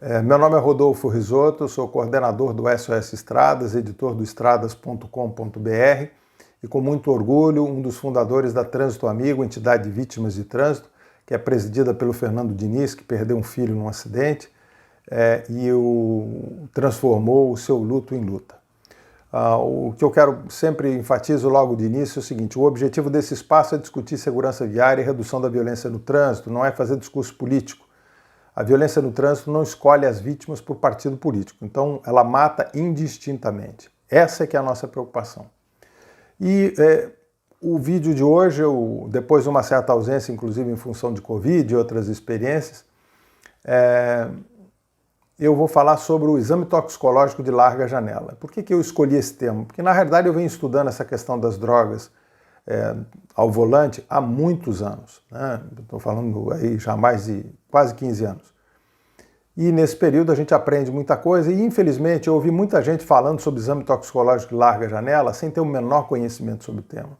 Meu nome é Rodolfo Risotto, sou coordenador do SOS Estradas, editor do estradas.com.br e com muito orgulho um dos fundadores da Trânsito Amigo, entidade de vítimas de trânsito, que é presidida pelo Fernando Diniz, que perdeu um filho num acidente e transformou o seu luto em luta. O que eu quero sempre enfatizo logo de início é o seguinte: o objetivo desse espaço é discutir segurança viária e redução da violência no trânsito, não é fazer discurso político. A violência no trânsito não escolhe as vítimas por partido político, então ela mata indistintamente. Essa é que é a nossa preocupação. E o vídeo de hoje, depois de uma certa ausência, inclusive em função de Covid e outras experiências, eu vou falar sobre o exame toxicológico de larga janela. Por que eu escolhi esse tema? Porque, na realidade, eu venho estudando essa questão das drogas ao volante há muitos anos. Né? Estou falando aí já há mais de quase 15 anos. E nesse período a gente aprende muita coisa e, infelizmente, eu ouvi muita gente falando sobre exame toxicológico de larga janela sem ter o menor conhecimento sobre o tema.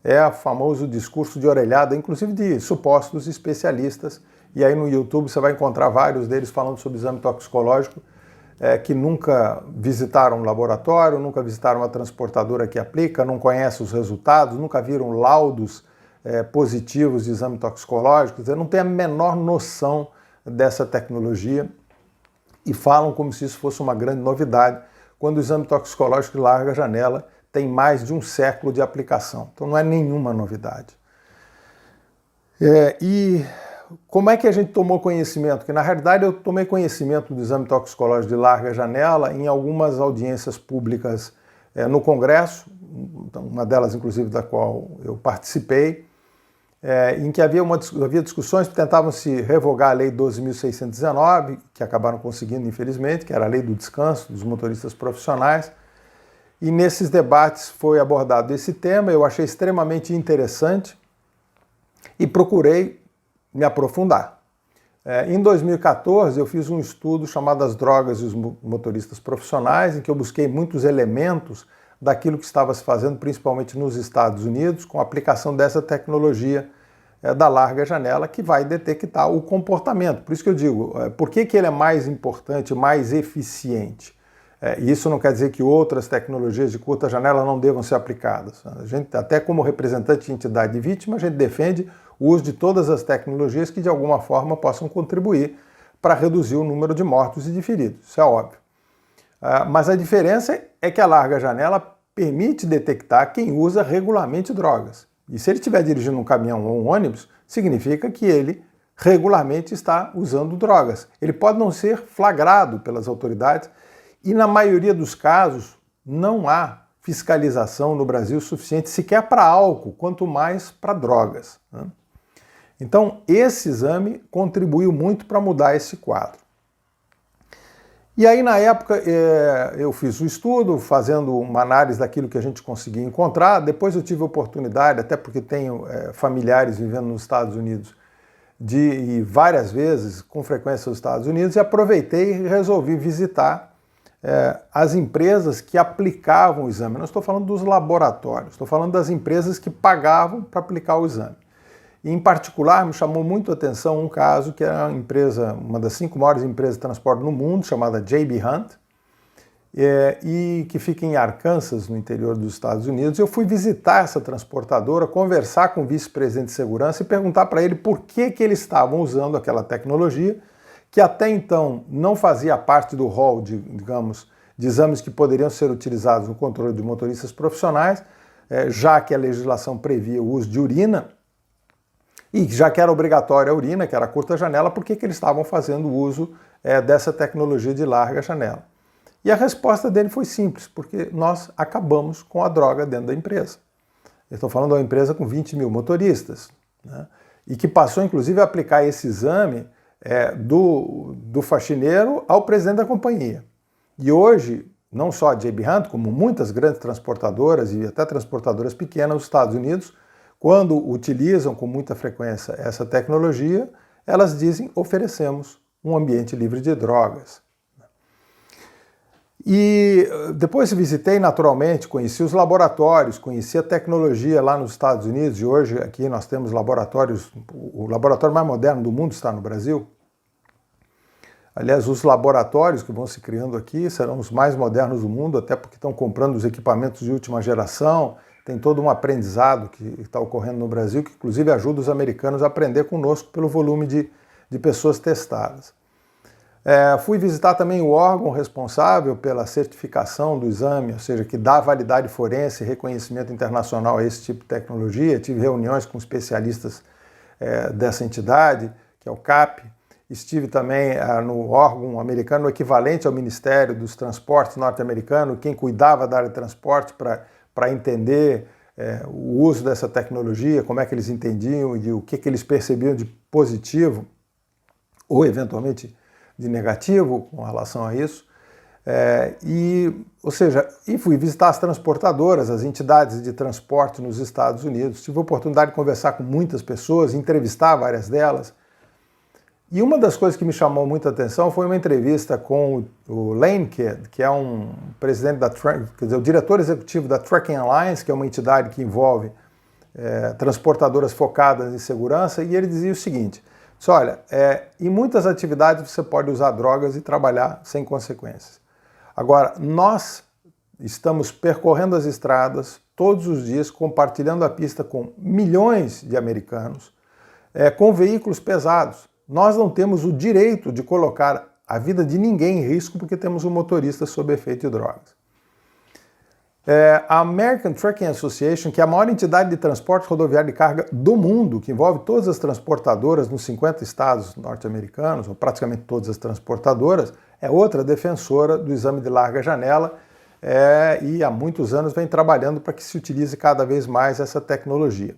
É o famoso discurso de orelhada, inclusive de supostos especialistas. E aí no YouTube você vai encontrar vários deles falando sobre exame toxicológico que nunca visitaram um laboratório, nunca visitaram uma transportadora que aplica, não conhecem os resultados, nunca viram laudos positivos de exame toxicológico, não tem a menor noção dessa tecnologia e falam como se isso fosse uma grande novidade, quando o exame toxicológico de larga janela tem mais de um século de aplicação. Então não é nenhuma novidade. E como é que a gente tomou conhecimento? Porque na realidade eu tomei conhecimento do exame toxicológico de larga janela em algumas audiências públicas no Congresso, uma delas inclusive da qual eu participei, em que havia discussões que tentavam se revogar a Lei 12.619, que acabaram conseguindo, infelizmente, que era a lei do descanso dos motoristas profissionais. E nesses debates foi abordado esse tema, eu achei extremamente interessante e procurei me aprofundar. Em 2014, eu fiz um estudo chamado As Drogas e os Motoristas Profissionais, em que eu busquei muitos elementos daquilo que estava se fazendo, principalmente nos Estados Unidos, com a aplicação dessa tecnologia da larga janela, que vai detectar o comportamento. Por isso que eu digo, por que ele é mais importante, mais eficiente? Isso não quer dizer que outras tecnologias de curta janela não devam ser aplicadas. A gente, até como representante de entidade de vítima, a gente defende o uso de todas as tecnologias que de alguma forma possam contribuir para reduzir o número de mortos e de feridos. Isso é óbvio. Mas a diferença é que a larga janela permite detectar quem usa regularmente drogas. E se ele estiver dirigindo um caminhão ou um ônibus, significa que ele regularmente está usando drogas. Ele pode não ser flagrado pelas autoridades e, na maioria dos casos, não há fiscalização no Brasil suficiente sequer para álcool, quanto mais para drogas. Né? Então, esse exame contribuiu muito para mudar esse quadro. E aí, na época, eu fiz o estudo, fazendo uma análise daquilo que a gente conseguia encontrar. Depois eu tive a oportunidade, até porque tenho familiares vivendo nos Estados Unidos, de ir várias vezes, com frequência, aos Estados Unidos, e aproveitei e resolvi visitar as empresas que aplicavam o exame. Não estou falando dos laboratórios, estou falando das empresas que pagavam para aplicar o exame. E, em particular, me chamou muito a atenção um caso que é uma das 5 maiores empresas de transporte no mundo, chamada J.B. Hunt, e que fica em Arkansas, no interior dos Estados Unidos. Eu fui visitar essa transportadora, conversar com o vice-presidente de segurança e perguntar para ele por que eles estavam usando aquela tecnologia, que até então não fazia parte do rol, digamos, de exames que poderiam ser utilizados no controle de motoristas profissionais, já que a legislação previa o uso de urina, e já que era obrigatória a urina, que era a curta janela, por que eles estavam fazendo uso dessa tecnologia de larga janela? E a resposta dele foi simples, porque nós acabamos com a droga dentro da empresa. Eu estou falando de uma empresa com 20 mil motoristas, né? E que passou, inclusive, a aplicar esse exame do faxineiro ao presidente da companhia. E hoje, não só a J.B. Hunt, como muitas grandes transportadoras e até transportadoras pequenas nos Estados Unidos, quando utilizam com muita frequência essa tecnologia, elas dizem: oferecemos um ambiente livre de drogas. E depois visitei naturalmente, conheci os laboratórios, conheci a tecnologia lá nos Estados Unidos, e hoje aqui nós temos laboratórios, o laboratório mais moderno do mundo está no Brasil. Aliás, os laboratórios que vão se criando aqui serão os mais modernos do mundo, até porque estão comprando os equipamentos de última geração, tem todo um aprendizado que está ocorrendo no Brasil, que inclusive ajuda os americanos a aprender conosco pelo volume de pessoas testadas. Fui visitar também o órgão responsável pela certificação do exame, ou seja, que dá validade forense e reconhecimento internacional a esse tipo de tecnologia. Tive reuniões com especialistas dessa entidade, que é o CAP. Estive também no órgão americano, o equivalente ao Ministério dos Transportes norte-americano, quem cuidava da área de transporte para entender o uso dessa tecnologia, como é que eles entendiam e o que eles percebiam de positivo ou eventualmente de negativo com relação a isso. E fui visitar as transportadoras, as entidades de transporte nos Estados Unidos. Tive a oportunidade de conversar com muitas pessoas, entrevistar várias delas. E uma das coisas que me chamou muita atenção foi uma entrevista com o Lane Kidd, que é um presidente o diretor executivo da Trucking Alliance, que é uma entidade que envolve transportadoras focadas em segurança, e ele dizia o seguinte: olha, em muitas atividades você pode usar drogas e trabalhar sem consequências. Agora, nós estamos percorrendo as estradas todos os dias, compartilhando a pista com milhões de americanos, com veículos pesados. Nós não temos o direito de colocar a vida de ninguém em risco porque temos um motorista sob efeito de drogas. A American Trucking Association, que é a maior entidade de transporte rodoviário de carga do mundo, que envolve todas as transportadoras nos 50 estados norte-americanos, ou praticamente todas as transportadoras, é outra defensora do exame de larga janela e há muitos anos vem trabalhando para que se utilize cada vez mais essa tecnologia.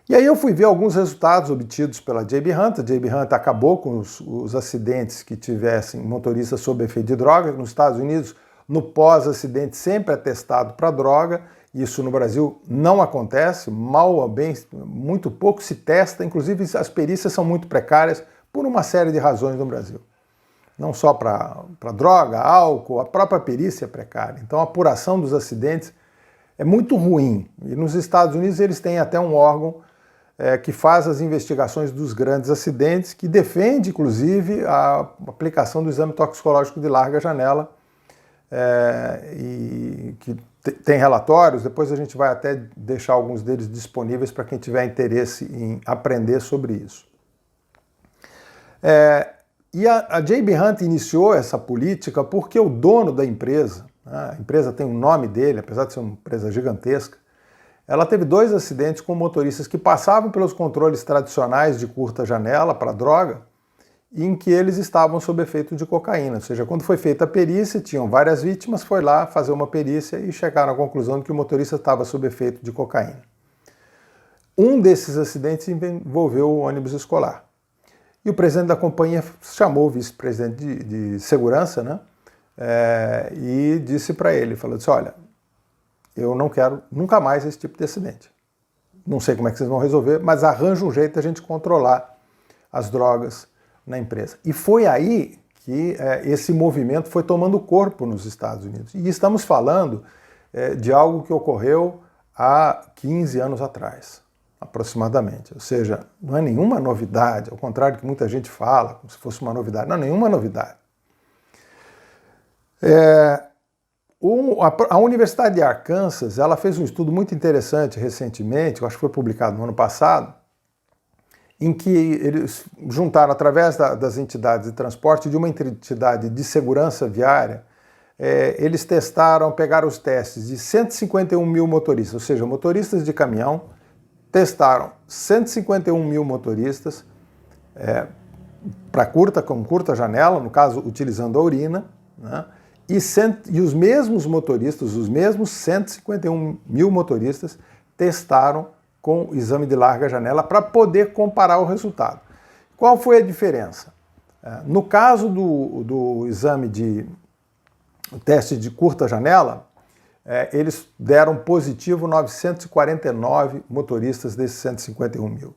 E aí eu fui ver alguns resultados obtidos pela J.B. Hunt. A J.B. Hunt acabou com os acidentes que tivessem motoristas sob efeito de droga. Nos Estados Unidos, no pós-acidente, sempre é testado para droga. Isso no Brasil não acontece, mal ou bem, muito pouco se testa. Inclusive as perícias são muito precárias por uma série de razões no Brasil. Não só para droga, álcool, a própria perícia é precária. Então a apuração dos acidentes é muito ruim. E nos Estados Unidos eles têm até um órgão que faz as investigações dos grandes acidentes, que defende, inclusive, a aplicação do exame toxicológico de larga janela, e que tem relatórios, depois a gente vai até deixar alguns deles disponíveis para quem tiver interesse em aprender sobre isso. E a J.B. Hunt iniciou essa política porque o dono da empresa, a empresa tem um nome dele, apesar de ser uma empresa gigantesca, ela teve 2 acidentes com motoristas que passavam pelos controles tradicionais de curta janela para droga, em que eles estavam sob efeito de cocaína. Ou seja, quando foi feita a perícia, tinham várias vítimas, foi lá fazer uma perícia e chegaram à conclusão de que o motorista estava sob efeito de cocaína. Um desses acidentes envolveu o ônibus escolar. E o presidente da companhia chamou o vice-presidente de segurança, né? E disse para ele, falou assim: olha, eu não quero nunca mais esse tipo de acidente. Não sei como é que vocês vão resolver, mas arranja um jeito de a gente controlar as drogas na empresa. E foi aí que esse movimento foi tomando corpo nos Estados Unidos. E estamos falando de algo que ocorreu há 15 anos atrás, aproximadamente. Ou seja, não é nenhuma novidade, ao contrário do que muita gente fala, como se fosse uma novidade. Não, nenhuma novidade. A Universidade de Arkansas, ela fez um estudo muito interessante recentemente, eu acho que foi publicado no ano passado, em que eles juntaram, através das entidades de transporte, de uma entidade de segurança viária, eles pegaram os testes de 151 mil motoristas, ou seja, motoristas de caminhão, testaram 151 mil motoristas com curta janela, no caso, utilizando a urina, né? E os mesmos motoristas, os mesmos 151 mil motoristas, testaram com o exame de larga janela para poder comparar o resultado. Qual foi a diferença? No caso do exame o teste de curta janela, eles deram positivo 949 motoristas desses 151 mil.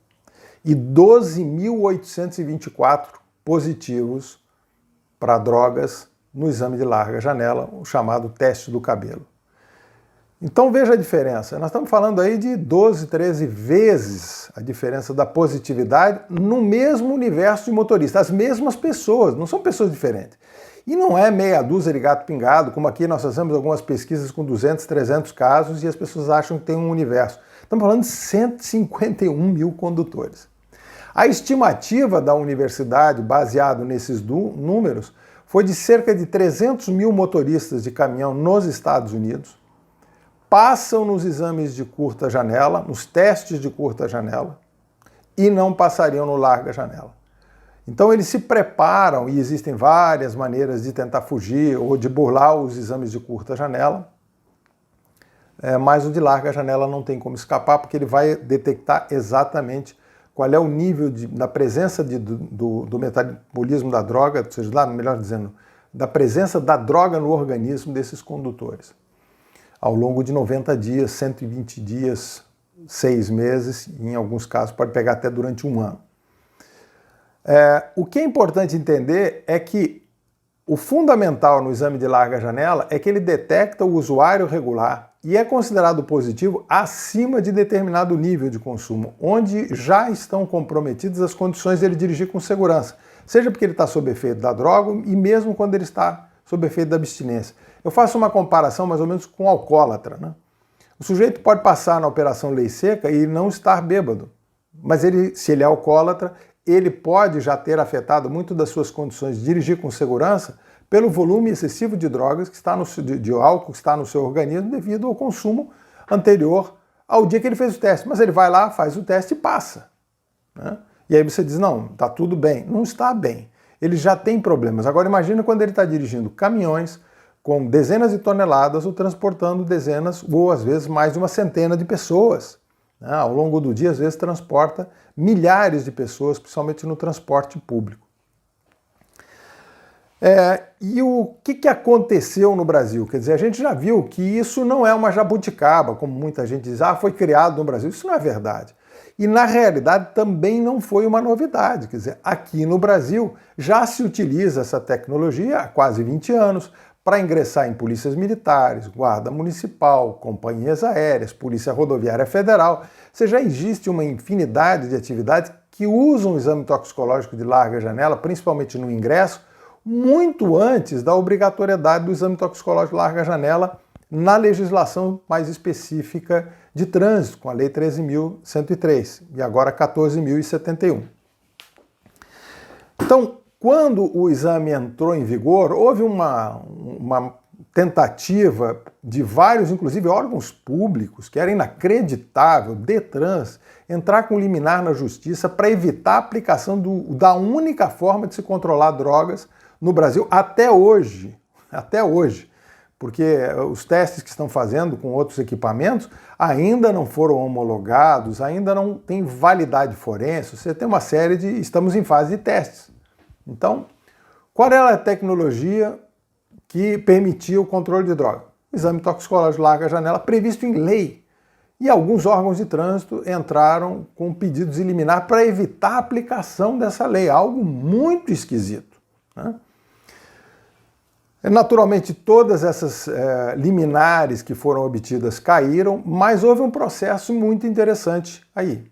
E 12.824 positivos para drogas no exame de larga janela, o chamado teste do cabelo. Então veja a diferença, nós estamos falando aí de 12, 13 vezes a diferença da positividade no mesmo universo de motoristas, as mesmas pessoas, não são pessoas diferentes. E não é meia dúzia de gato pingado, como aqui nós fazemos algumas pesquisas com 200, 300 casos e as pessoas acham que tem um universo. Estamos falando de 151 mil condutores. A estimativa da universidade, baseado nesses números, foi de cerca de 300 mil motoristas de caminhão nos Estados Unidos, passam nos exames de curta janela, nos testes de curta janela, e não passariam no larga janela. Então eles se preparam, e existem várias maneiras de tentar fugir ou de burlar os exames de curta janela, mas o de larga janela não tem como escapar, porque ele vai detectar exatamente qual é o nível da presença do metabolismo da droga, ou seja, melhor dizendo, da presença da droga no organismo desses condutores. Ao longo de 90 dias, 120 dias, 6 meses, e em alguns casos pode pegar até durante um ano. O que é importante entender é que o fundamental no exame de larga janela é que ele detecta o usuário regular e é considerado positivo acima de determinado nível de consumo, onde já estão comprometidas as condições dele dirigir com segurança, seja porque ele está sob efeito da droga e mesmo quando ele está sob efeito da abstinência. Eu faço uma comparação mais ou menos com o alcoólatra, né? O sujeito pode passar na operação lei seca e não estar bêbado, mas se ele é alcoólatra, ele pode já ter afetado muito das suas condições de dirigir com segurança pelo volume excessivo de drogas de álcool que está no seu organismo devido ao consumo anterior ao dia que ele fez o teste. Mas ele vai lá, faz o teste e passa, né? E aí você diz, não, está tudo bem. Não está bem. Ele já tem problemas. Agora imagina quando ele está dirigindo caminhões com dezenas de toneladas ou transportando dezenas ou às vezes mais de uma centena de pessoas. Ao longo do dia, às vezes, transporta milhares de pessoas, principalmente no transporte público. E o que aconteceu no Brasil? Quer dizer, a gente já viu que isso não é uma jabuticaba, como muita gente diz, foi criado no Brasil. Isso não é verdade. E, na realidade, também não foi uma novidade. Quer dizer, aqui no Brasil já se utiliza essa tecnologia há quase 20 anos para ingressar em polícias militares, guarda municipal, companhias aéreas, polícia rodoviária federal. Ou seja, já existe uma infinidade de atividades que usam o exame toxicológico de larga janela, principalmente no ingresso, muito antes da obrigatoriedade do exame toxicológico de larga janela na legislação mais específica de trânsito, com a Lei 13.103 e agora 14.071. Então, quando o exame entrou em vigor, houve uma tentativa de vários, inclusive órgãos públicos, que era inacreditável, Detrans, entrar com liminar na justiça para evitar a aplicação da única forma de se controlar drogas no Brasil até hoje, porque os testes que estão fazendo com outros equipamentos ainda não foram homologados, ainda não tem validade forense, você tem uma série estamos em fase de testes. Então, qual era a tecnologia que permitia o controle de droga? O exame toxicológico de larga janela previsto em lei. E alguns órgãos de trânsito entraram com pedidos de liminar para evitar a aplicação dessa lei, algo muito esquisito, né? Naturalmente, todas essas liminares que foram obtidas caíram, mas houve um processo muito interessante aí.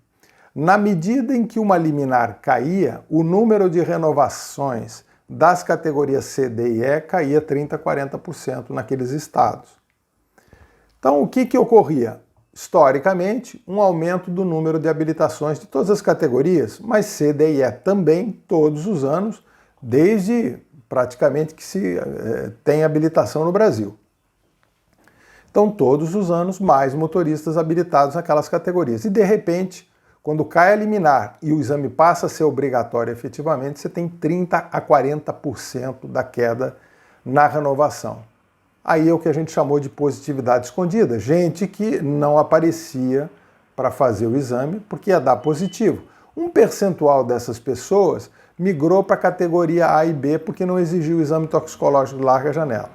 Na medida em que uma liminar caía, o número de renovações das categorias C, D e E caía 30% a 40% naqueles estados. Então, o que ocorria? Historicamente, um aumento do número de habilitações de todas as categorias, mas C, D e E também, todos os anos, desde praticamente que se tem habilitação no Brasil. Então, todos os anos, mais motoristas habilitados naquelas categorias. E, de repente, quando cai a liminar e o exame passa a ser obrigatório efetivamente, você tem 30% a 40% da queda na renovação. Aí é o que a gente chamou de positividade escondida. Gente que não aparecia para fazer o exame porque ia dar positivo. Um percentual dessas pessoas migrou para a categoria A e B porque não exigiu o exame toxicológico de larga janela.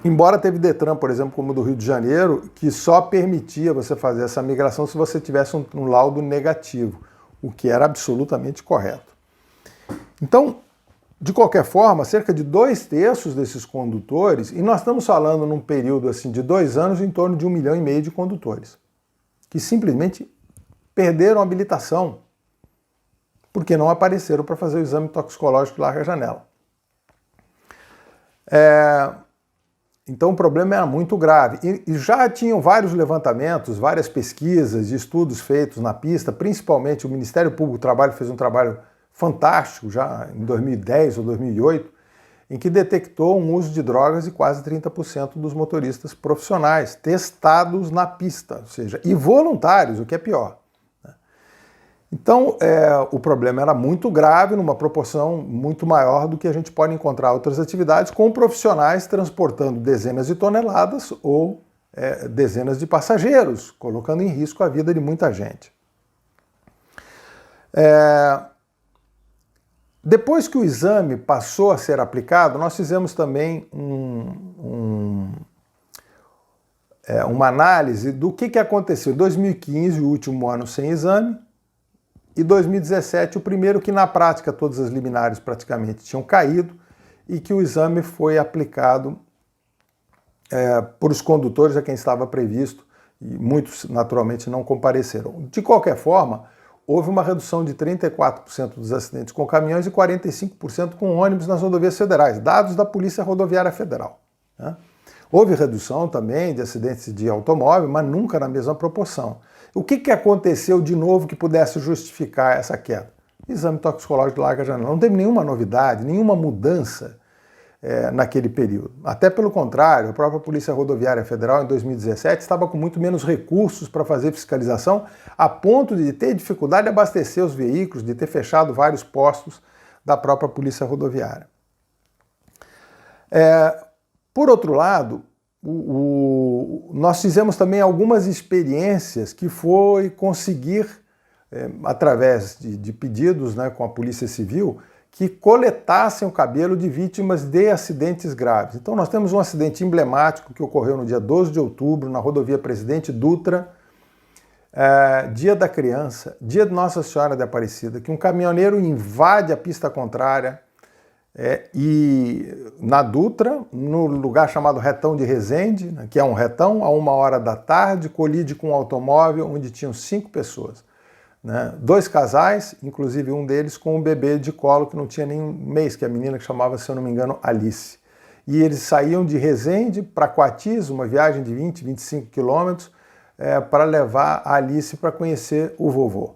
Embora teve Detran, por exemplo, como o do Rio de Janeiro, que só permitia você fazer essa migração se você tivesse um laudo negativo, o que era absolutamente correto. Então, de qualquer forma, cerca de 2/3 desses condutores, e nós estamos falando num período assim de 2 anos, em torno de 1,5 milhão de condutores, que simplesmente perderam a habilitação, porque não apareceram para fazer o exame toxicológico de larga janela. Então o problema era muito grave. E já tinham vários levantamentos, várias pesquisas e estudos feitos na pista, principalmente o Ministério Público do Trabalho fez um trabalho fantástico já em 2010 ou 2008, em que detectou um uso de drogas de quase 30% dos motoristas profissionais, testados na pista, ou seja, e voluntários, o que é pior. Então, o problema era muito grave, numa proporção muito maior do que a gente pode encontrar em outras atividades, com profissionais transportando dezenas de toneladas ou dezenas de passageiros, colocando em risco a vida de muita gente. Depois que o exame passou a ser aplicado, nós fizemos também uma análise do que aconteceu. 2015, o último ano sem exame, e 2017, o primeiro que na prática todas as liminares praticamente tinham caído e que o exame foi aplicado por os condutores a quem estava previsto, e muitos naturalmente não compareceram. De qualquer forma, houve uma redução de 34% dos acidentes com caminhões e 45% com ônibus nas rodovias federais, dados da Polícia Rodoviária Federal, né? Houve redução também de acidentes de automóvel, mas nunca na mesma proporção. O que aconteceu de novo que pudesse justificar essa queda? Exame toxicológico de larga janela. Não teve nenhuma novidade, nenhuma mudança naquele período. Até pelo contrário, a própria Polícia Rodoviária Federal, em 2017, estava com muito menos recursos para fazer fiscalização, a ponto de ter dificuldade de abastecer os veículos, de ter fechado vários postos da própria Polícia Rodoviária. Por outro lado, nós fizemos também algumas experiências que foi conseguir, através de pedidos, né, com a Polícia Civil, que coletassem o cabelo de vítimas de acidentes graves. Então nós temos um acidente emblemático que ocorreu no dia 12 de outubro, na rodovia Presidente Dutra, dia da criança, dia de Nossa Senhora de Aparecida, que um caminhoneiro invade a pista contrária, e na Dutra, no lugar chamado Retão de Resende, né, que é um retão, a 1h da tarde, colide com um automóvel onde tinham 5 pessoas. Né, 2 casais, inclusive um deles com um bebê de colo que não tinha nem um mês, que é a menina que chamava, se eu não me engano, Alice. E eles saíam de Resende para Coatis, uma viagem de 20, 25 quilômetros, para levar a Alice para conhecer o vovô.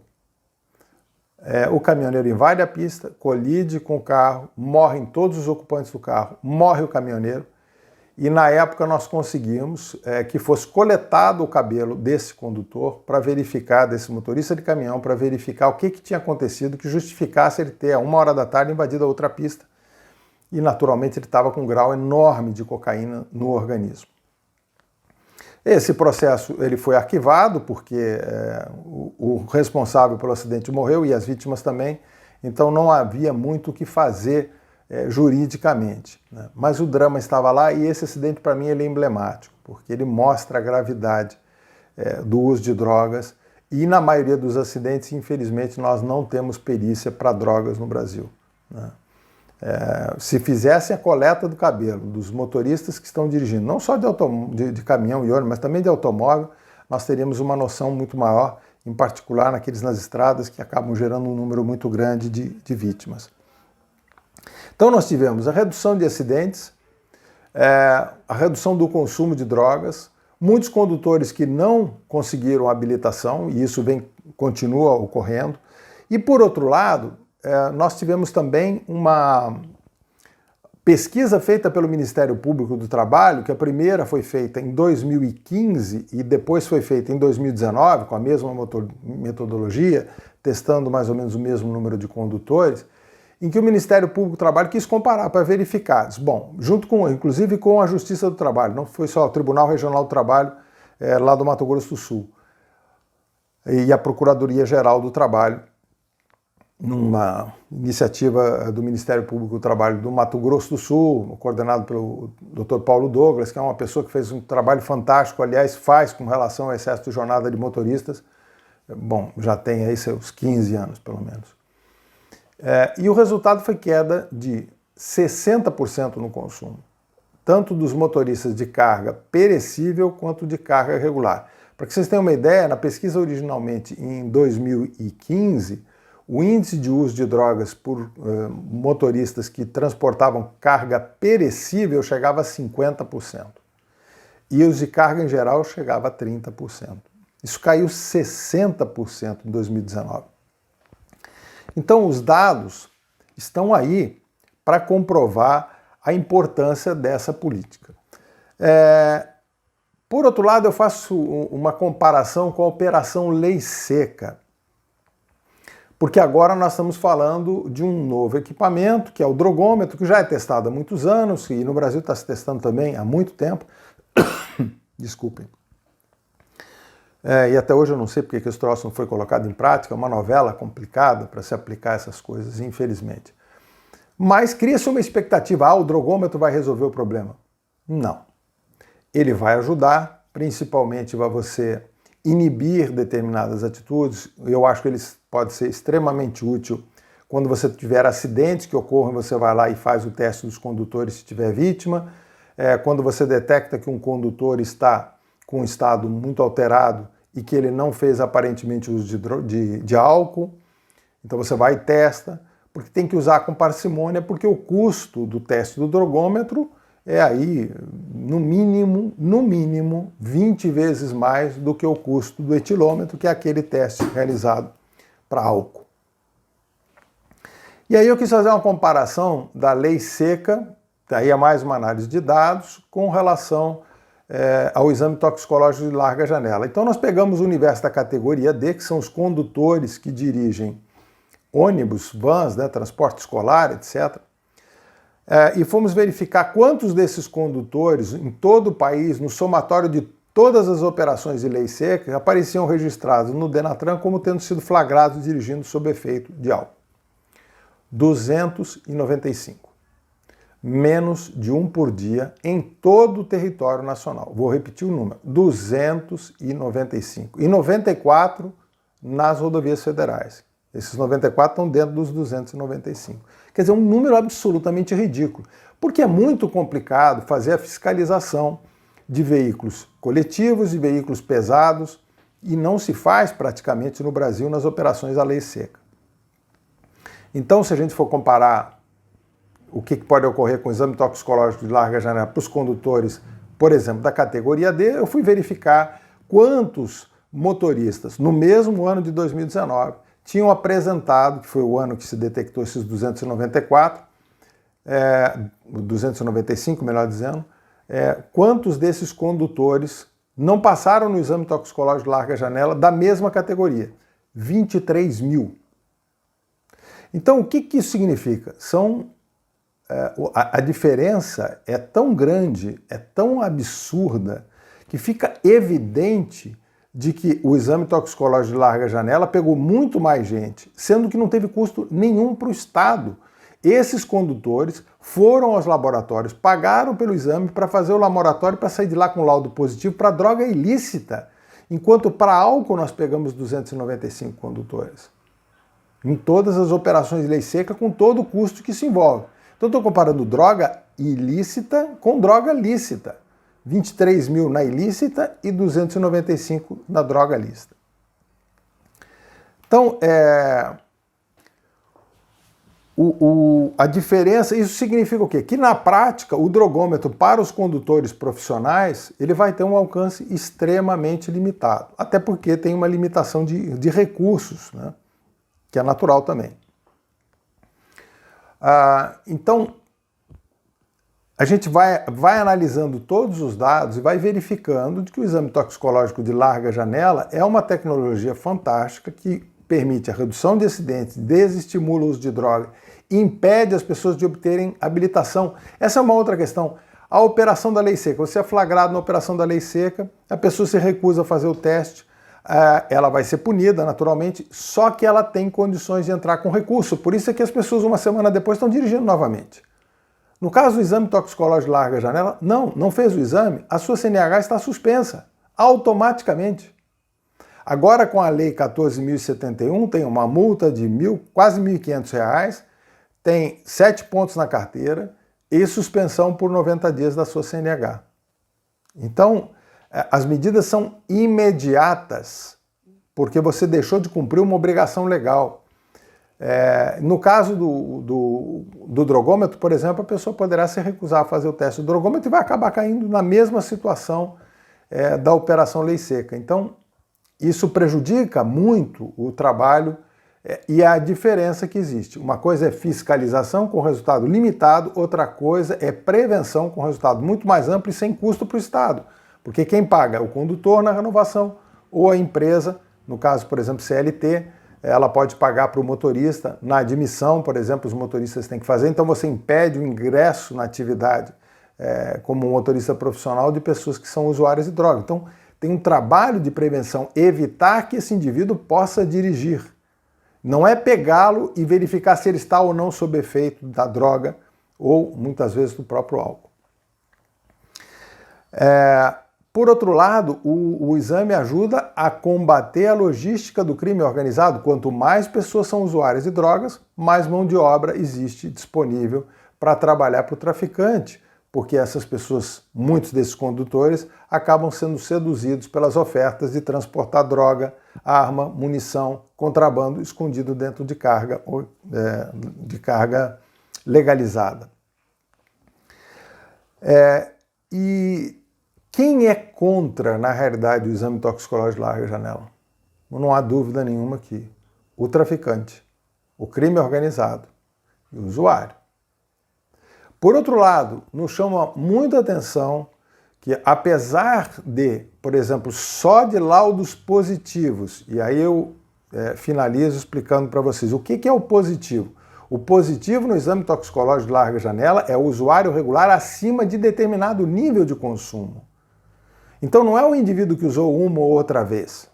O caminhoneiro invade a pista, colide com o carro, morrem todos os ocupantes do carro, morre o caminhoneiro, e na época nós conseguimos que fosse coletado o cabelo desse condutor para verificar, desse motorista de caminhão, para verificar o que tinha acontecido que justificasse ele ter, a 1h da tarde, invadido a outra pista, e naturalmente ele estava com um grau enorme de cocaína no organismo. Esse processo ele foi arquivado porque o responsável pelo acidente morreu e as vítimas também, então não havia muito o que fazer juridicamente, né? Mas o drama estava lá e esse acidente para mim ele é emblemático, porque ele mostra a gravidade do uso de drogas e na maioria dos acidentes, infelizmente, nós não temos perícia para drogas no Brasil, né? Se fizessem a coleta do cabelo dos motoristas que estão dirigindo, não só de caminhão e ônibus, mas também de automóvel, nós teríamos uma noção muito maior, em particular naqueles nas estradas que acabam gerando um número muito grande de vítimas. Então nós tivemos a redução de acidentes, a redução do consumo de drogas, muitos condutores que não conseguiram habilitação, e isso continua ocorrendo, e por outro lado, nós tivemos também uma pesquisa feita pelo Ministério Público do Trabalho, que a primeira foi feita em 2015 e depois foi feita em 2019, com a mesma metodologia, testando mais ou menos o mesmo número de condutores, em que o Ministério Público do Trabalho quis comparar para verificar, bom, inclusive com a Justiça do Trabalho, não foi só o Tribunal Regional do Trabalho lá do Mato Grosso do Sul, e a Procuradoria-Geral do Trabalho, numa iniciativa do Ministério Público do Trabalho do Mato Grosso do Sul, coordenado pelo Dr. Paulo Douglas, que é uma pessoa que fez um trabalho fantástico, aliás, faz com relação ao excesso de jornada de motoristas, bom, já tem aí seus 15 anos, pelo menos. E o resultado foi queda de 60% no consumo, tanto dos motoristas de carga perecível quanto de carga regular. Para que vocês tenham uma ideia, na pesquisa originalmente em 2015, o índice de uso de drogas por motoristas que transportavam carga perecível chegava a 50%. E os de carga em geral chegava a 30%. Isso caiu 60% em 2019. Então os dados estão aí para comprovar a importância dessa política. Por outro lado, eu faço uma comparação com a Operação Lei Seca, porque agora nós estamos falando de um novo equipamento, que é o drogômetro, que já é testado há muitos anos, e no Brasil está se testando também há muito tempo. Desculpem. E até hoje eu não sei porque que esse troço não foi colocado em prática, é uma novela complicada para se aplicar essas coisas, infelizmente. Mas cria-se uma expectativa, o drogômetro vai resolver o problema. Não. Ele vai ajudar, principalmente vai você inibir determinadas atitudes. Eu acho que ele pode ser extremamente útil quando você tiver acidentes que ocorram, você vai lá e faz o teste dos condutores se tiver vítima. Quando você detecta que um condutor está com um estado muito alterado e que ele não fez aparentemente uso de álcool, então você vai e testa, porque tem que usar com parcimônia, porque o custo do teste do drogômetro é aí, no mínimo, 20 vezes mais do que o custo do etilômetro, que é aquele teste realizado para álcool. E aí eu quis fazer uma comparação da lei seca, daí é mais uma análise de dados, com relação ao exame toxicológico de larga janela. Então nós pegamos o universo da categoria D, que são os condutores que dirigem ônibus, vans, transporte escolar, etc., e fomos verificar quantos desses condutores em todo o país, no somatório de todas as operações de lei seca, apareciam registrados no Denatran como tendo sido flagrados dirigindo sob efeito de álcool. 295. Menos de um por dia em todo o território nacional. Vou repetir o número, 295. E 94 nas rodovias federais. Esses 94 estão dentro dos 295. Quer dizer, um número absolutamente ridículo, porque é muito complicado fazer a fiscalização de veículos coletivos e veículos pesados, e não se faz praticamente no Brasil nas operações da lei seca. Então, se a gente for comparar o que pode ocorrer com o exame toxicológico de larga janela para os condutores, por exemplo, da categoria D, eu fui verificar quantos motoristas, no mesmo ano de 2019, tinham apresentado, que foi o ano que se detectou esses 294, 295, melhor dizendo, quantos desses condutores não passaram no exame toxicológico de larga janela da mesma categoria? 23 mil. Então, o que isso significa? A diferença é tão grande, é tão absurda, que fica evidente de que o exame toxicológico de larga janela pegou muito mais gente, sendo que não teve custo nenhum para o Estado. Esses condutores foram aos laboratórios, pagaram pelo exame para fazer o laboratório para sair de lá com laudo positivo para droga ilícita, enquanto para álcool nós pegamos 295 condutores. Em todas as operações de lei seca, com todo o custo que se envolve. Então estou comparando droga ilícita com droga lícita. 23 mil na ilícita e 295 na droga lícita. Então, a diferença, isso significa o quê? Que na prática, o drogômetro para os condutores profissionais, ele vai ter um alcance extremamente limitado. Até porque tem uma limitação de recursos, né? Que é natural também. Então, a gente vai analisando todos os dados e vai verificando que o exame toxicológico de larga janela é uma tecnologia fantástica que permite a redução de acidentes, desestimula o uso de droga e impede as pessoas de obterem habilitação. Essa é uma outra questão. A operação da lei seca. Você é flagrado na operação da lei seca, a pessoa se recusa a fazer o teste, ela vai ser punida naturalmente, só que ela tem condições de entrar com recurso. Por isso é que as pessoas uma semana depois estão dirigindo novamente. No caso do exame toxicológico de larga janela, não fez o exame, a sua CNH está suspensa, automaticamente. Agora, com a Lei 14.071, tem uma multa de quase R$ 1.500, tem 7 pontos na carteira e suspensão por 90 dias da sua CNH. Então, As medidas são imediatas, porque você deixou de cumprir uma obrigação legal. No caso do drogômetro, por exemplo, a pessoa poderá se recusar a fazer o teste do drogômetro e vai acabar caindo na mesma situação da Operação Lei Seca. Então, isso prejudica muito o trabalho e a diferença que existe. Uma coisa é fiscalização com resultado limitado, outra coisa é prevenção com resultado muito mais amplo e sem custo para o Estado. Porque quem paga é o condutor na renovação ou a empresa, no caso, por exemplo, CLT, ela pode pagar para o motorista. Na admissão, por exemplo, os motoristas têm que fazer, então você impede o ingresso na atividade como motorista profissional de pessoas que são usuárias de droga. Então, tem um trabalho de prevenção, evitar que esse indivíduo possa dirigir. Não é pegá-lo e verificar se ele está ou não sob efeito da droga ou, muitas vezes, do próprio álcool. Por outro lado, o exame ajuda a combater a logística do crime organizado. Quanto mais pessoas são usuárias de drogas, mais mão de obra existe disponível para trabalhar para o traficante, porque essas pessoas, muitos desses condutores, acabam sendo seduzidos pelas ofertas de transportar droga, arma, munição, contrabando escondido dentro de carga legalizada. E quem é contra, na realidade, o exame toxicológico de larga janela? Não há dúvida nenhuma aqui. O traficante, o crime organizado e o usuário. Por outro lado, nos chama muita atenção que, apesar de, por exemplo, só de laudos positivos, e aí eu finalizo explicando para vocês o que é o positivo. O positivo no exame toxicológico de larga janela é o usuário regular acima de determinado nível de consumo. Então não é o indivíduo que usou uma ou outra vez,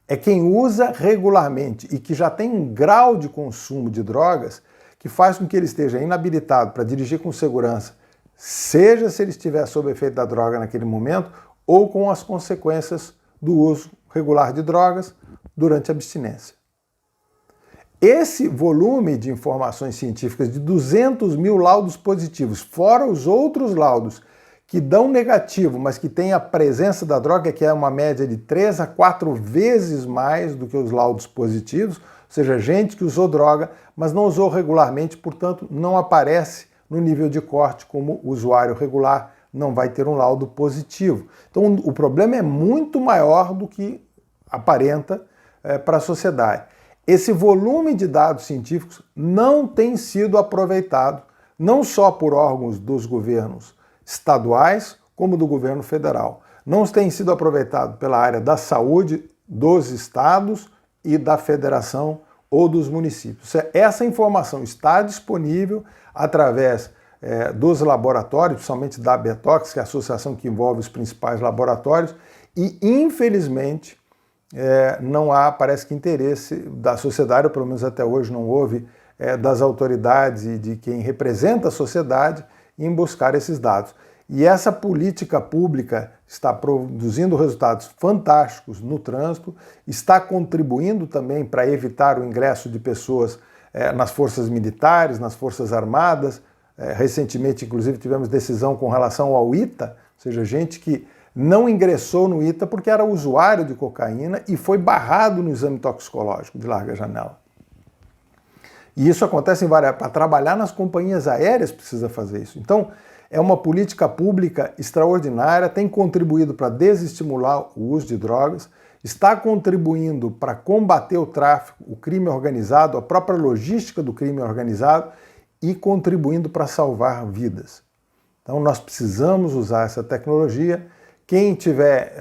é quem usa regularmente e que já tem um grau de consumo de drogas que faz com que ele esteja inabilitado para dirigir com segurança, seja se ele estiver sob efeito da droga naquele momento ou com as consequências do uso regular de drogas durante a abstinência. Esse volume de informações científicas de 200 mil laudos positivos, fora os outros laudos que dão negativo, mas que tem a presença da droga, que é uma média de 3 a 4 vezes mais do que os laudos positivos, ou seja, gente que usou droga, mas não usou regularmente, portanto, não aparece no nível de corte como usuário regular, não vai ter um laudo positivo. Então, o problema é muito maior do que aparenta para a sociedade. Esse volume de dados científicos não tem sido aproveitado, não só por órgãos dos governos estaduais, como do governo federal. Não tem sido aproveitado pela área da saúde dos estados e da federação ou dos municípios. Essa informação está disponível através dos laboratórios, principalmente da Betox, que é a associação que envolve os principais laboratórios, e infelizmente não há, parece que, interesse da sociedade, ou pelo menos até hoje não houve, das autoridades e de quem representa a sociedade em buscar esses dados. E essa política pública está produzindo resultados fantásticos no trânsito, está contribuindo também para evitar o ingresso de pessoas nas forças militares, nas forças armadas. Recentemente, inclusive, tivemos decisão com relação ao ITA, ou seja, gente que não ingressou no ITA porque era usuário de cocaína e foi barrado no exame toxicológico de larga janela. E isso acontece em várias... Para trabalhar nas companhias aéreas precisa fazer isso. Então, é uma política pública extraordinária, tem contribuído para desestimular o uso de drogas, está contribuindo para combater o tráfico, o crime organizado, a própria logística do crime organizado e contribuindo para salvar vidas. Então, nós precisamos usar essa tecnologia. Quem tiver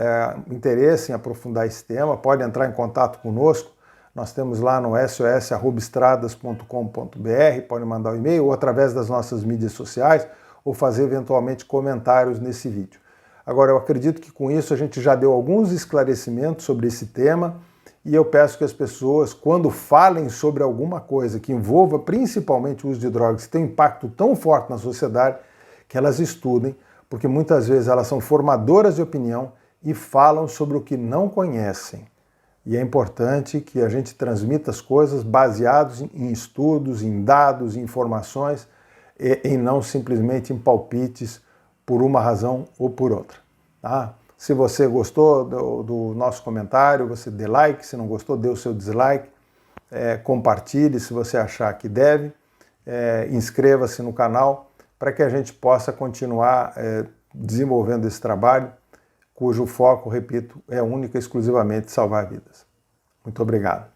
interesse em aprofundar esse tema, pode entrar em contato conosco. Nós temos lá no sos@estradas.com.br, pode mandar um e-mail ou através das nossas mídias sociais ou fazer eventualmente comentários nesse vídeo. Agora, eu acredito que com isso a gente já deu alguns esclarecimentos sobre esse tema e eu peço que as pessoas, quando falem sobre alguma coisa que envolva principalmente o uso de drogas, que tem um impacto tão forte na sociedade, que elas estudem, porque muitas vezes elas são formadoras de opinião e falam sobre o que não conhecem. E é importante que a gente transmita as coisas baseadas em estudos, em dados, em informações, e não simplesmente em palpites por uma razão ou por outra. Tá? Se você gostou do nosso comentário, você dê like. Se não gostou, dê o seu dislike. Compartilhe se você achar que deve. Inscreva-se no canal para que a gente possa continuar desenvolvendo esse trabalho, cujo foco, repito, é único e exclusivamente salvar vidas. Muito obrigado.